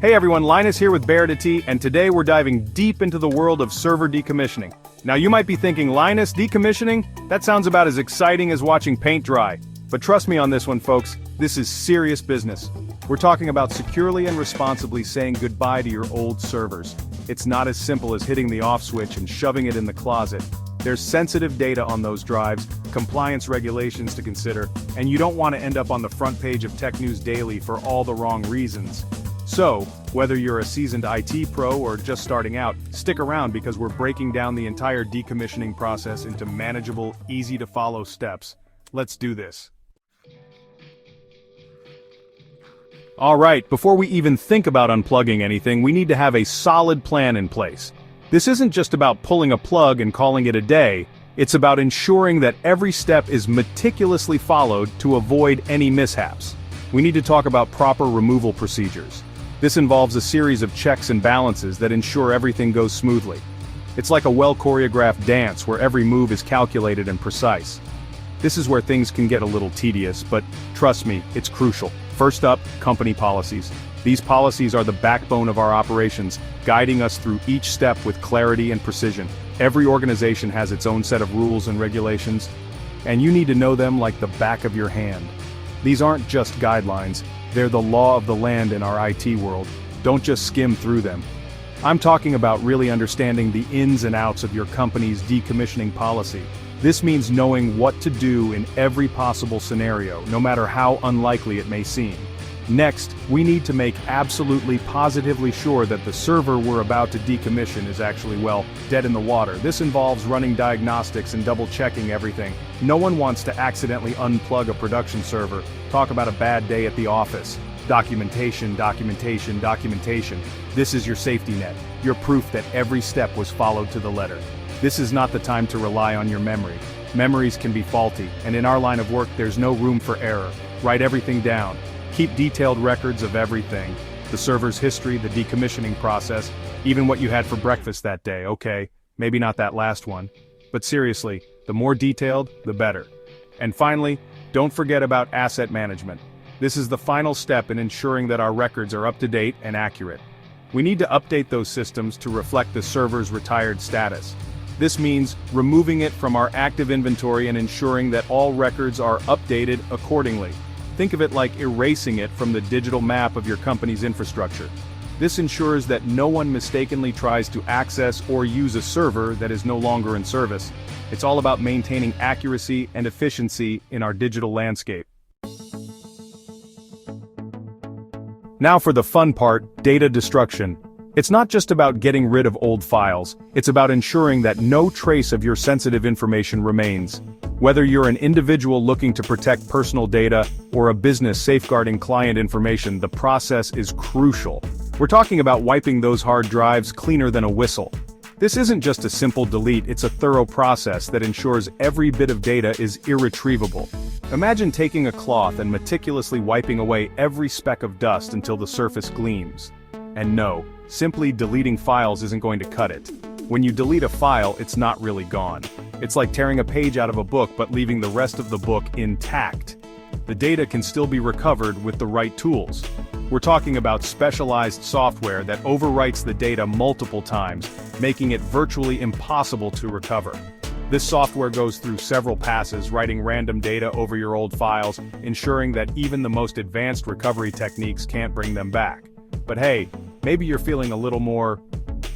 Hey everyone, Linus here with Bear to Tea, and today we're diving deep into the world of server decommissioning. Now you might be thinking, Linus, decommissioning? That sounds about as exciting as watching paint dry. But trust me on this one, folks, this is serious business. We're talking about securely and responsibly saying goodbye to your old servers. It's not as simple as hitting the off switch and shoving it in the closet. There's sensitive data on those drives, compliance regulations to consider, and you don't want to end up on the front page of Tech News Daily for all the wrong reasons. So, whether you're a seasoned IT pro or just starting out, stick around because we're breaking down the entire decommissioning process into manageable, easy-to-follow steps. Let's do this. Alright, before we even think about unplugging anything, we need to have a solid plan in place. This isn't just about pulling a plug and calling it a day, it's about ensuring that every step is meticulously followed to avoid any mishaps. We need to talk about proper removal procedures. This involves a series of checks and balances that ensure everything goes smoothly. It's like a well-choreographed dance where every move is calculated and precise. This is where things can get a little tedious, but trust me, it's crucial. First up, company policies. These policies are the backbone of our operations, guiding us through each step with clarity and precision. Every organization has its own set of rules and regulations, and you need to know them like the back of your hand. These aren't just guidelines, they're the law of the land in our IT world. Don't just skim through them. I'm talking about really understanding the ins and outs of your company's decommissioning policy. This means knowing what to do in every possible scenario, no matter how unlikely it may seem. Next, we need to make absolutely positively sure that the server we're about to decommission is actually, well, dead in the water. This involves running diagnostics and double-checking everything. No one wants to accidentally unplug a production server. Talk about a bad day at the office. Documentation, documentation, documentation. This is your safety net, your proof that every step was followed to the letter. This is not the time to rely on your memory. Memories can be faulty, and in our line of work there's no room for error. Write everything down. Keep detailed records of everything. The server's history, the decommissioning process, even what you had for breakfast that day. Okay, maybe not that last one. But seriously, the more detailed, the better. And finally, don't forget about asset management. This is the final step in ensuring that our records are up to date and accurate. We need to update those systems to reflect the server's retired status. This means removing it from our active inventory and ensuring that all records are updated accordingly. Think of it like erasing it from the digital map of your company's infrastructure. This ensures that no one mistakenly tries to access or use a server that is no longer in service. It's all about maintaining accuracy and efficiency in our digital landscape. Now for the fun part, data destruction. It's not just about getting rid of old files, it's about ensuring that no trace of your sensitive information remains. Whether you're an individual looking to protect personal data or a business safeguarding client information, the process is crucial. We're talking about wiping those hard drives cleaner than a whistle. This isn't just a simple delete, it's a thorough process that ensures every bit of data is irretrievable. Imagine taking a cloth and meticulously wiping away every speck of dust until the surface gleams. And no, simply deleting files isn't going to cut it. When you delete a file, it's not really gone. It's like tearing a page out of a book but leaving the rest of the book intact. The data can still be recovered with the right tools. We're talking about specialized software that overwrites the data multiple times, making it virtually impossible to recover. This software goes through several passes, writing random data over your old files, ensuring that even the most advanced recovery techniques can't bring them back. But hey, maybe you're feeling a little more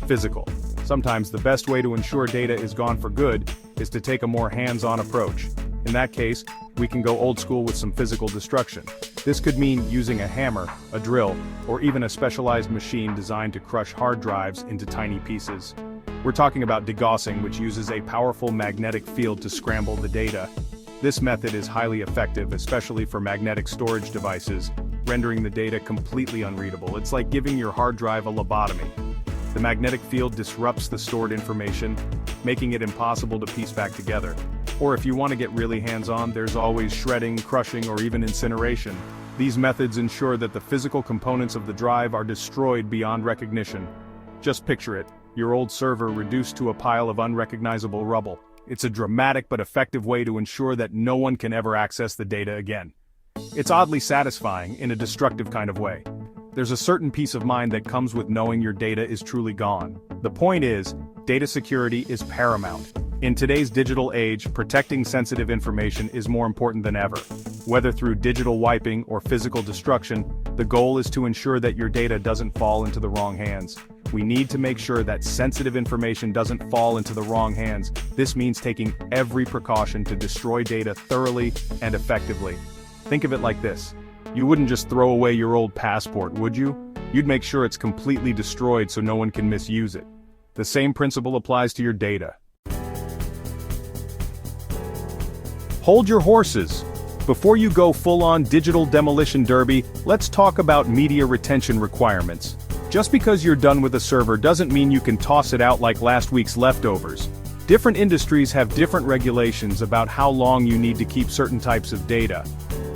physical. Sometimes the best way to ensure data is gone for good is to take a more hands-on approach. In that case, we can go old school with some physical destruction. This could mean using a hammer, a drill, or even a specialized machine designed to crush hard drives into tiny pieces. We're talking about degaussing, which uses a powerful magnetic field to scramble the data. This method is highly effective, especially for magnetic storage devices, rendering the data completely unreadable. It's like giving your hard drive a lobotomy. The magnetic field disrupts the stored information, making it impossible to piece back together. Or if you want to get really hands-on, there's always shredding, crushing, or even incineration. These methods ensure that the physical components of the drive are destroyed beyond recognition. Just picture it, your old server reduced to a pile of unrecognizable rubble. It's a dramatic but effective way to ensure that no one can ever access the data again. It's oddly satisfying in a destructive kind of way. there's a certain peace of mind that comes with knowing your data is truly gone. The point is, data security is paramount. In today's digital age, protecting sensitive information is more important than ever. Whether through digital wiping or physical destruction, the goal is to ensure that your data doesn't fall into the wrong hands. We need to make sure that sensitive information doesn't fall into the wrong hands. This means taking every precaution to destroy data thoroughly and effectively. Think of it like this. You wouldn't just throw away your old passport, would you? You'd make sure it's completely destroyed so no one can misuse it. The same principle applies to your data. Hold your horses. Before you go full-on digital demolition derby, let's talk about media retention requirements. Just because you're done with a server doesn't mean you can toss it out like last week's leftovers. Different industries have different regulations about how long you need to keep certain types of data.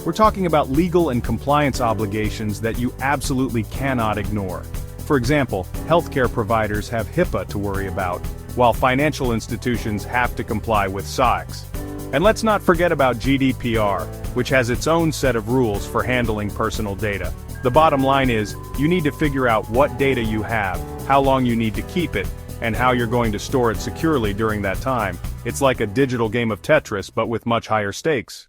We're talking about legal and compliance obligations that you absolutely cannot ignore. For example, healthcare providers have HIPAA to worry about, while financial institutions have to comply with SOX. And let's not forget about GDPR, which has its own set of rules for handling personal data. The bottom line is, you need to figure out what data you have, how long you need to keep it, and how you're going to store it securely during that time. It's like a digital game of Tetris, but with much higher stakes.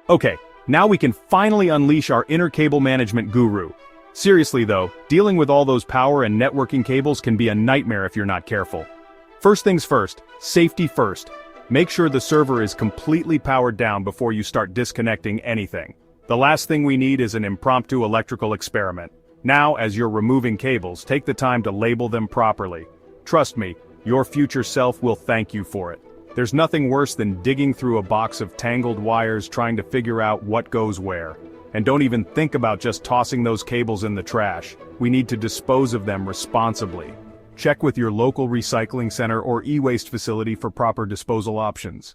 Okay, now we can finally unleash our inner cable management guru. Seriously though, dealing with all those power and networking cables can be a nightmare if you're not careful. First things first, safety first. Make sure the server is completely powered down before you start disconnecting anything. The last thing we need is an impromptu electrical experiment. Now, as you're removing cables, take the time to label them properly. Trust me, your future self will thank you for it. There's nothing worse than digging through a box of tangled wires trying to figure out what goes where. And don't even think about just tossing those cables in the trash. We need to dispose of them responsibly. Check with your local recycling center or e-waste facility for proper disposal options.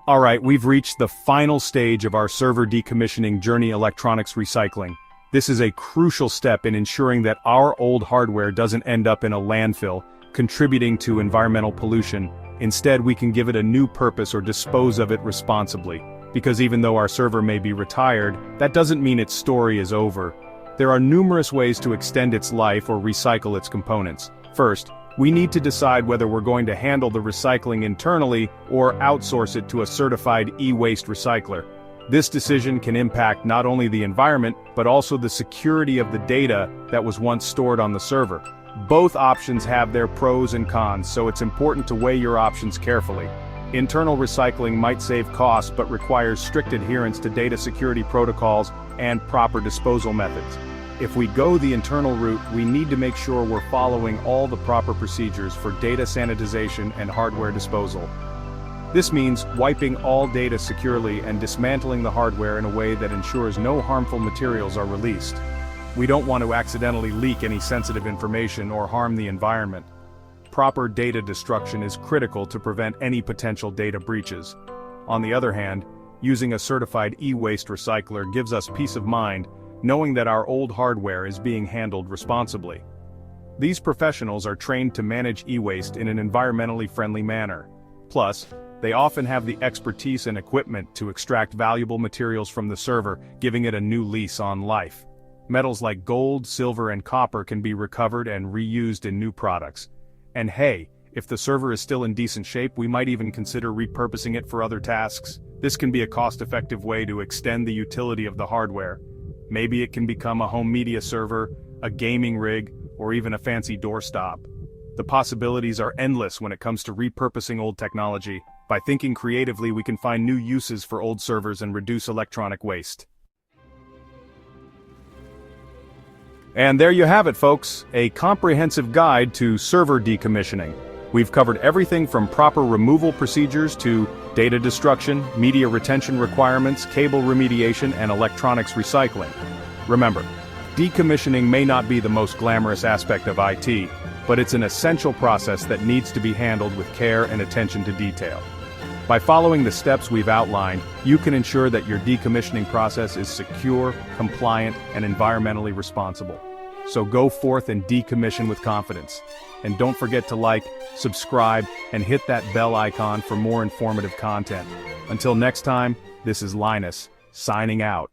Alright, we've reached the final stage of our server decommissioning journey: electronics recycling. This is a crucial step in ensuring that our old hardware doesn't end up in a landfill, contributing to environmental pollution. Instead, we can give it a new purpose or dispose of it responsibly. Because even though our server may be retired, that doesn't mean its story is over. There are numerous ways to extend its life or recycle its components. First, we need to decide whether we're going to handle the recycling internally or outsource it to a certified e-waste recycler. This decision can impact not only the environment, but also the security of the data that was once stored on the server. Both options have their pros and cons, so it's important to weigh your options carefully. Internal recycling might save costs but requires strict adherence to data security protocols and proper disposal methods. If we go the internal route, we need to make sure we're following all the proper procedures for data sanitization and hardware disposal. This means wiping all data securely and dismantling the hardware in a way that ensures no harmful materials are released. We don't want to accidentally leak any sensitive information or harm the environment. Proper data destruction is critical to prevent any potential data breaches. On the other hand, using a certified e-waste recycler gives us peace of mind, knowing that our old hardware is being handled responsibly. These professionals are trained to manage e-waste in an environmentally friendly manner. Plus, they often have the expertise and equipment to extract valuable materials from the server, giving it a new lease on life. Metals like gold, silver, and copper can be recovered and reused in new products. And hey, if the server is still in decent shape, we might even consider repurposing it for other tasks. This can be a cost-effective way to extend the utility of the hardware. Maybe it can become a home media server, a gaming rig, or even a fancy doorstop. The possibilities are endless when it comes to repurposing old technology. By thinking creatively, we can find new uses for old servers and reduce electronic waste. And there you have it, folks, a comprehensive guide to server decommissioning. We've covered everything from proper removal procedures to data destruction, media retention requirements, cable remediation, and electronics recycling. Remember, decommissioning may not be the most glamorous aspect of IT, but it's an essential process that needs to be handled with care and attention to detail. By following the steps we've outlined, you can ensure that your decommissioning process is secure, compliant, and environmentally responsible. So go forth and decommission with confidence. And don't forget to like, subscribe, and hit that bell icon for more informative content. Until next time, this is Linus, signing out.